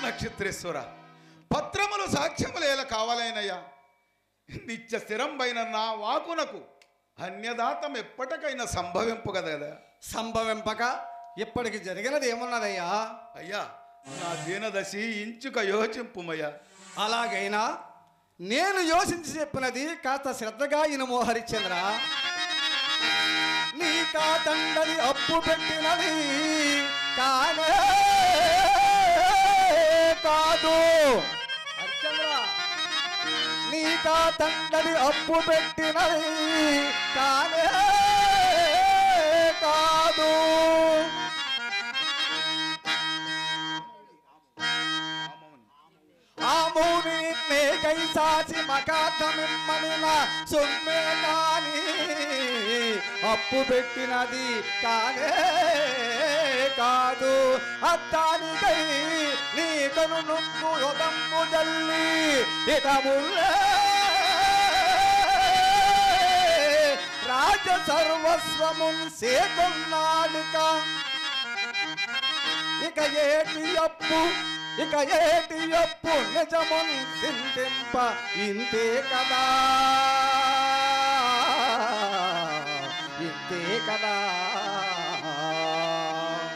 నక్షత్రేశ్వర, పత్రములు సాక్ష్యములేల కావాలైనయ్యా. నిత్య స్థిరంపైన నా వాకునకు అన్యదాతం ఎప్పటికైనా సంభవింపు కదా. సంభవింపక ఇప్పటికి జరిగినది ఏమున్నదయ్యా? అయ్యా, నా దీనదశి ఇంచుక యోచింపుమయ్యా. అలాగైనా నేను యోచించి చెప్పినది కాస్త శ్రద్ధగా ఇనుమో హరిశ్చంద్ర. నీ కాదండని అప్పు పెట్టినది కానే కాదు హరిశ్చంద్ర. నీ కాదండని అప్పు పెట్టినది కానే కాదు. ఆమూని నేకై సాచి మకార్థమిమ్మనిన సొమ్మే కాని అప్పు పెట్టినది కానే కాదు. అద్దానికై నీ కను నువ్వు యుగము జల్లి ఇటముల్లే రాజ సర్వస్వమున్ సేకొన్నాడుక. ఇక ఏటి అప్పు నిజమున్ సింధింప ఇంతే కదా.